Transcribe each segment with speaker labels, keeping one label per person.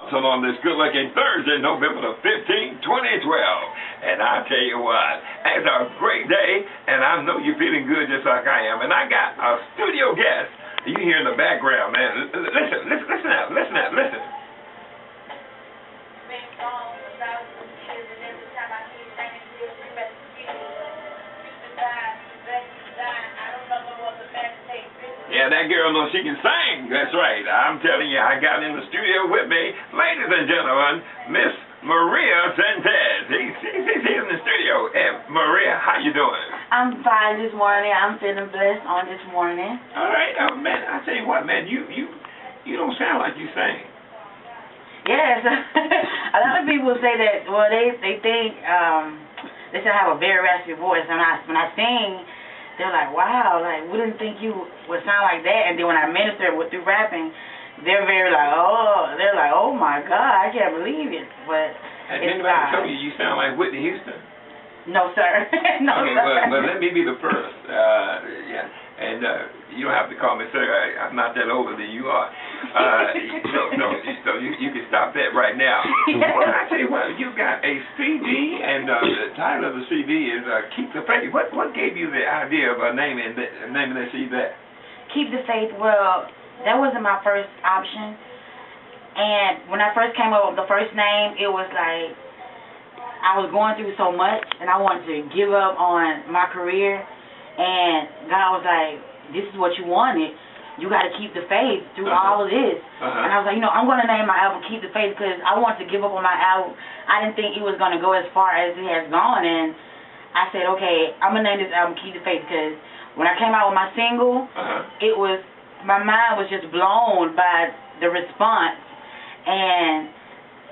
Speaker 1: So on this good-looking Thursday, November the 15th, 2012. And I tell you what, it's a great day, and I know you're feeling good just like I am. And I got a studio guest. You hear in the background, man. Listen out. Yeah, that girl knows she can sing. That's right. I'm telling you, I got in the studio with me, ladies and gentlemen, Miss Meria Shantez. She's here in the studio. And Meria, how you doing?
Speaker 2: I'm fine this morning. I'm feeling blessed on this morning.
Speaker 1: All right, man. I tell you what, man, you don't sound like you sing.
Speaker 2: Yes, a lot of people say that. Well, they think they should have a very raspy voice, and when I sing, they're like, wow, like, we didn't think you would sound like that. And then when I minister through rapping, they're like, oh my God, I can't believe it. But
Speaker 1: has anybody told you sound like Whitney Houston?
Speaker 2: No, sir. No,
Speaker 1: okay,
Speaker 2: sir.
Speaker 1: But let me be the first. Yeah, and you don't have to call me sir. I'm not that older than you are. So you can stop that right now. Well, I tell you what, you got a CD, and the title of the CD is "Keep the Faith." What gave you the idea of naming that CD that?
Speaker 2: Keep the Faith. Well, that wasn't my first option, and when I first came up with the first name, it was like I was going through so much, and I wanted to give up on my career, and God was like, this is what you wanted. You got to keep the faith through all of this. And I was like, I'm going to name my album Keep the Faith because I wanted to give up on my album. I didn't think it was going to go as far as it has gone, and I said, okay, I'm going to name this album Keep the Faith because when I came out with my single, my mind was just blown by the response, and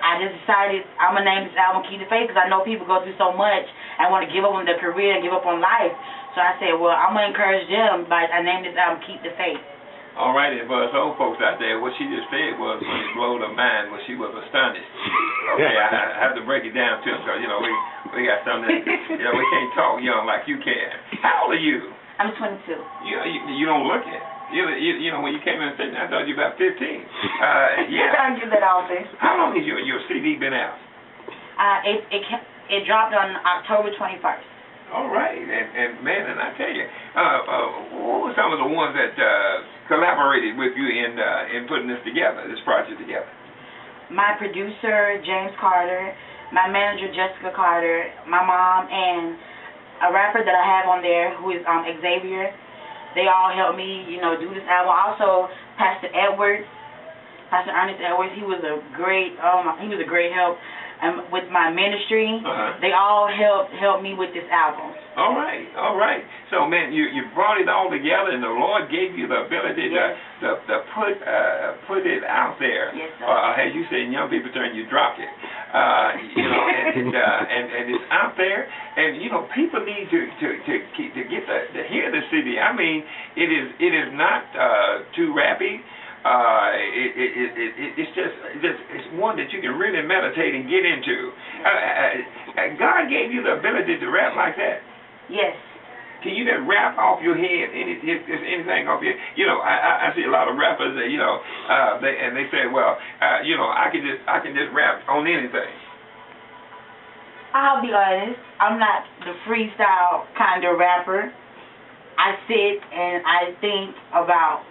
Speaker 2: I just decided I'm going to name this album Keep the Faith because I know people go through so much and want to give up on their career and give up on life. So I said, well, I'm going to encourage them by I named this album Keep the Faith.
Speaker 1: All right, and for us old folks out there, what she just said was it blew her mind, but she was astonished. Okay, I have to break it down to them because, we got something that, we can't talk young like you can. How old are you?
Speaker 2: I'm 22.
Speaker 1: You don't look it. When you came in and said, I thought you were about 15. Yeah.
Speaker 2: I give that often.
Speaker 1: How long has your CD been out?
Speaker 2: It dropped on October 21st.
Speaker 1: All right, and I tell you, what were some of the ones that collaborated with you in putting this together, this project together?
Speaker 2: My producer, James Carter, my manager, Jessica Carter, my mom, and a rapper that I have on there who is Xavier. They all helped me, do this album. Also, Pastor Ernest Edwards, he was a great help. And with my ministry, they all helped me with this album.
Speaker 1: All right. So, man, you brought it all together, and the Lord gave you the ability to put it out there.
Speaker 2: Yes, sir.
Speaker 1: As you say in young people term, you dropped it. And it's out there, and people need to get to hear the CD. I mean, it is not too rappy. It's one that you can really meditate and get into. God gave you the ability to rap like that.
Speaker 2: Yes.
Speaker 1: Can you just rap off your head? Anything off your? I see a lot of rappers that they say, well, I can just rap on anything.
Speaker 2: I'll be honest. I'm not the freestyle kind of rapper. I sit and I think about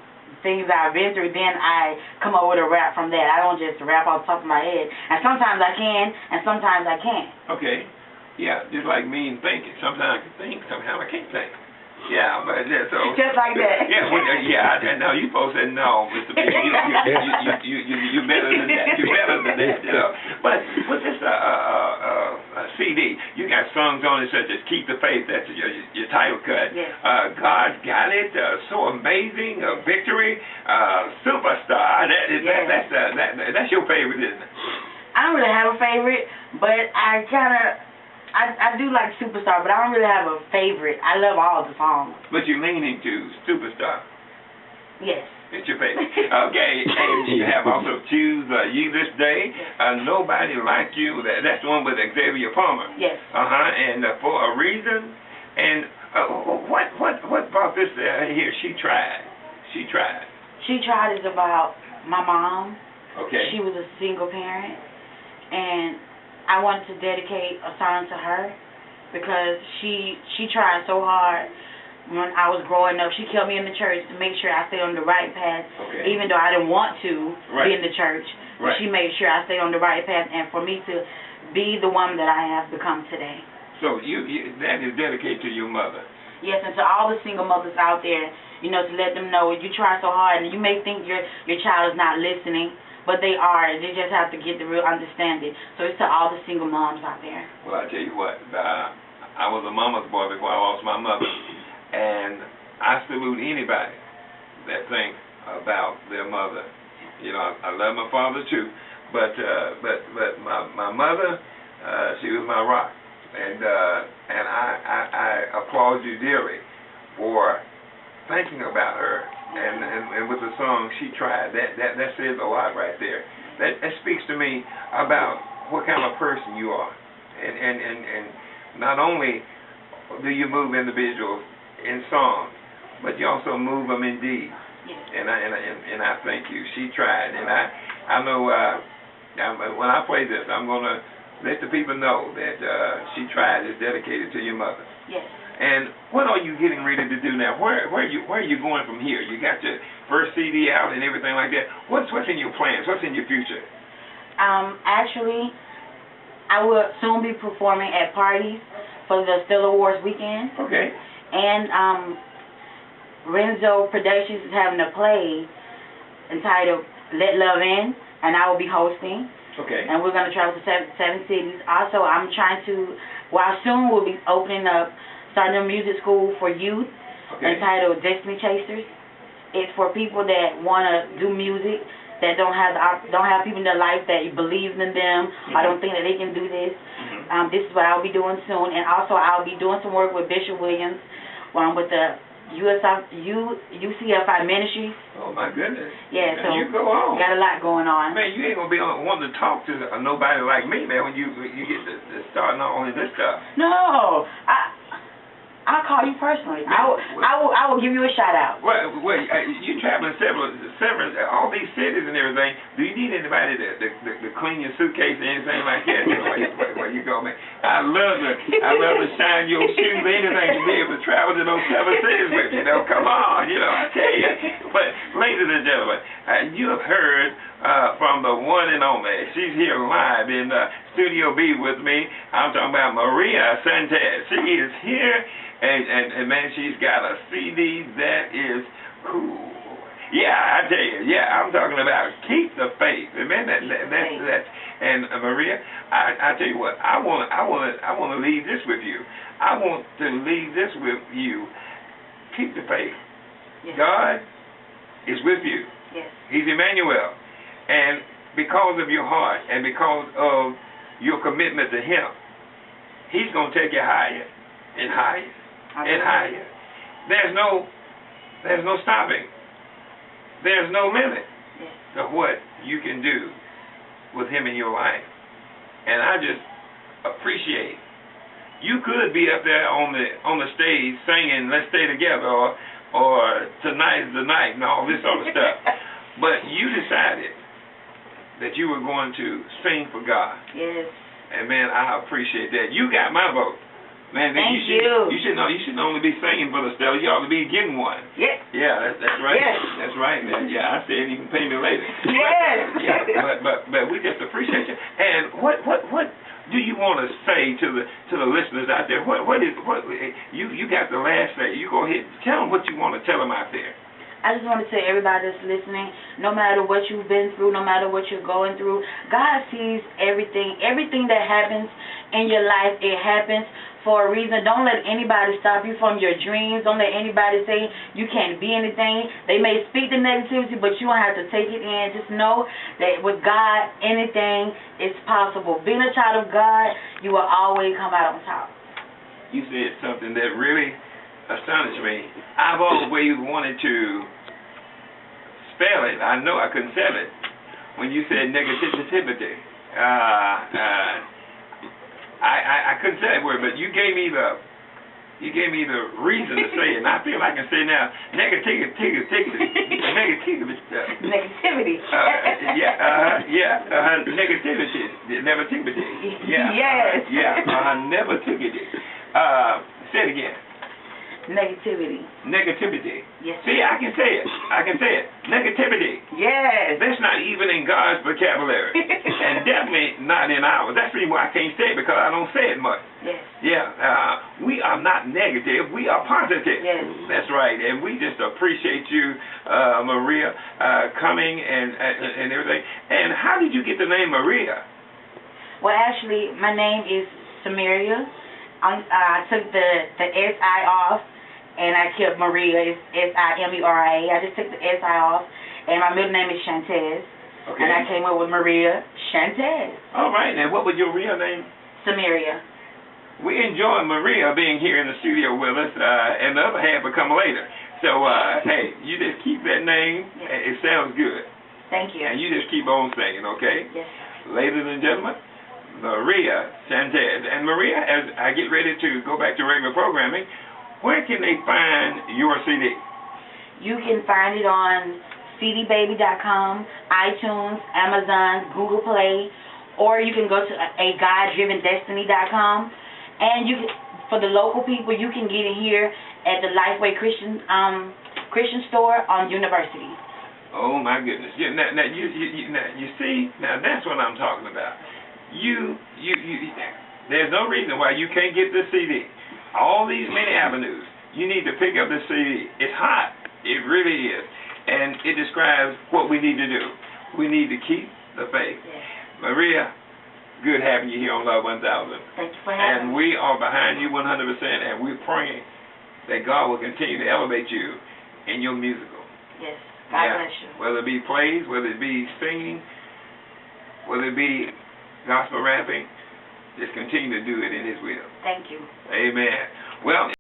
Speaker 2: things I've been through, then I come up with a rap from that. I don't just rap off the top of my head. And sometimes I can, and sometimes I can't.
Speaker 1: Okay. Yeah, just like me and thinking. Sometimes I can think, sometimes I can't think. Yeah, but so
Speaker 2: just like that.
Speaker 1: Yeah, I know you folks said no, Mr. P. You better than that. You better than that. But with this CD, you got songs on it such as "Keep the Faith." That's your title cut.
Speaker 2: Yes.
Speaker 1: God Got It. So Amazing. Victory. Superstar. That's your favorite, isn't it?
Speaker 2: I don't really have a favorite, but I do like Superstar, but I don't really have a favorite. I love all the songs.
Speaker 1: But you're leaning to Superstar.
Speaker 2: Yes.
Speaker 1: It's your favorite. Okay, and you have also Choose Ye This Day. Nobody Like You. That's the one with Xavier Palmer.
Speaker 2: Yes.
Speaker 1: And For a Reason. And what brought this here? She Tried. She Tried.
Speaker 2: She Tried is about my mom.
Speaker 1: Okay.
Speaker 2: She was a single parent, and I wanted to dedicate a song to her because she tried so hard when I was growing up. She kept me in the church to make sure I stayed on the right path, even though I didn't want to be in the church. But she made sure I stayed on the right path, and for me to be the woman that I have become today.
Speaker 1: So that is dedicated to your mother.
Speaker 2: Yes, and to all the single mothers out there, you know, to let them know you try so hard, and you may think your child is not listening, but they are. They just have to get the real understanding. So it's to all the single moms out there.
Speaker 1: Well, I tell you what, I was a mama's boy before I lost my mother, and I salute anybody that thinks about their mother. You know, I love my father too, but my mother, she was my rock, and I applaud you dearly for thinking about her, and with the song She Tried. That says a lot right there. That speaks to me about what kind of person you are, and not only do you move individuals in song, but you also move them in deed. And I thank you. She tried, and I know when I play this, I'm gonna let the people know that She Tried is dedicated to your mother.
Speaker 2: Yes.
Speaker 1: And what are you getting ready to do now? Where are you going from here? You got your first CD out and everything like that. What's in your plans? What's in your future?
Speaker 2: Actually, I will soon be performing at parties for the Still Awards weekend.
Speaker 1: Okay.
Speaker 2: And Renzo Productions is having a play entitled Let Love In, and I will be hosting.
Speaker 1: Okay.
Speaker 2: And we're going to travel to seven cities. Also, I'm trying to, soon we'll be opening up, starting a music school for youth entitled Destiny Chasers. It's for people that want to do music, that don't have people in their life that believes in them. I don't think that they can do this. This is what I'll be doing soon. And also, I'll be doing some work with Bishop Williams with the UCFI Ministries.
Speaker 1: Oh my goodness.
Speaker 2: Yeah, so
Speaker 1: you go on.
Speaker 2: Got a lot going on.
Speaker 1: Man, you ain't gonna be wanting to talk to nobody like me, man, when you get to starting on this stuff.
Speaker 2: No, I'll call you personally. I will give you a shout out.
Speaker 1: Well, you traveling several, all these cities and everything. Do you need anybody to clean your suitcase or anything like that? You know, where you go, man. I love to shine your shoes, anything to be able to travel to those 7 cities with you. You know, come on, you know, I tell you. But ladies and gentlemen, you have heard from the one and only. She's here live in Studio B with me. I'm talking about Meria Shantez. She is here. And man, she's got a CD that is cool. Yeah, I tell you. Yeah, I'm talking about Keep the Faith. And man, that's and Meria, I tell you what, I want to leave this with you. I want to leave this with you. Keep the faith. Yes. God is with you.
Speaker 2: Yes.
Speaker 1: He's Emmanuel. And because of your heart and because of your commitment to Him, He's going to take you higher and higher and higher. There's no stopping. There's no limit to what you can do with Him in your life. And I just appreciate. You could be up there on the stage singing "Let's Stay Together" or "Tonight's the Night" and all this sort of stuff, but you decided that you were going to sing for God.
Speaker 2: Yes.
Speaker 1: And man, I appreciate that. You got my vote. Man,
Speaker 2: Thank you.
Speaker 1: You shouldn't only be singing for the Stella. You ought to be getting one.
Speaker 2: Yes.
Speaker 1: Yeah, that's right.
Speaker 2: Yes.
Speaker 1: That's right, man. Yeah, I said you can pay me later.
Speaker 2: Yes.
Speaker 1: Yeah, but we just appreciate you. And what do you want to say to the listeners out there? What you got the last say? You go ahead. Tell them what you want to tell them out there.
Speaker 2: I just want to say, everybody that's listening, no matter what you've been through, no matter what you're going through, God sees everything. Everything that happens in your life, it happens for a reason. Don't let anybody stop you from your dreams. Don't let anybody say you can't be anything. They may speak the negativity, but you don't have to take it in. Just know that with God, anything is possible. Being a child of God, you will always come out on top.
Speaker 1: You said something that really astonished me. I've always wanted to spell it. I know I couldn't spell it. When you said negativity, I couldn't say that word, but you gave me You gave me the reason to say it, and I feel I can say now, negativity.
Speaker 2: Negativity.
Speaker 1: Negativity. Negativity. Yeah.
Speaker 2: Yes.
Speaker 1: Negativity. Say it again.
Speaker 2: Negativity.
Speaker 1: Negativity.
Speaker 2: Yes.
Speaker 1: See, I can say it. Negativity.
Speaker 2: Yes.
Speaker 1: That's not even in God's vocabulary. And definitely not in ours. That's the reason why I can't say it, because I don't say it much.
Speaker 2: Yes.
Speaker 1: Yeah. We are not negative. We are positive.
Speaker 2: Yes.
Speaker 1: That's right. And we just appreciate you, Meria, coming and everything. And how did you get the name Meria?
Speaker 2: Well, actually, my name is Meria. I took the S-I off, and I kept Meria. It's S-I-M-E-R-I-A. I just took the S-I off, and my middle name is Shantez.
Speaker 1: Okay.
Speaker 2: And I came up with Meria Shantez.
Speaker 1: All right. And what was your real name?
Speaker 2: Meria.
Speaker 1: We enjoy Meria being here in the studio with us, and the other half will come later. So, hey, you just keep that name. Yes. It sounds good.
Speaker 2: Thank you.
Speaker 1: And you just keep on singing, okay?
Speaker 2: Yes.
Speaker 1: Ladies and gentlemen, Meria Shantez. And Meria, as I get ready to go back to regular programming, where can they find your CD?
Speaker 2: You can find it on cdbaby.com, iTunes, Amazon, Google Play, or you can go to agoddrivendestiny.com. And you can, for the local people, you can get it here at the Lifeway Christian store on University.
Speaker 1: Oh my goodness! Yeah, now you see, now that's what I'm talking about. There's no reason why you can't get this CD. All these many avenues. You need to pick up this CD. It's hot. It really is. And it describes what we need to do. We need to keep the faith.
Speaker 2: Yes.
Speaker 1: Meria, good having you here on Love 1000.
Speaker 2: Thank you for having me.
Speaker 1: And we are behind you 100%, and we're praying that God will continue to elevate you in your musical.
Speaker 2: Yes. God bless you.
Speaker 1: Whether it be plays, whether it be singing, whether it be gospel rapping, just continue to do it in His will.
Speaker 2: Thank you.
Speaker 1: Amen. Well,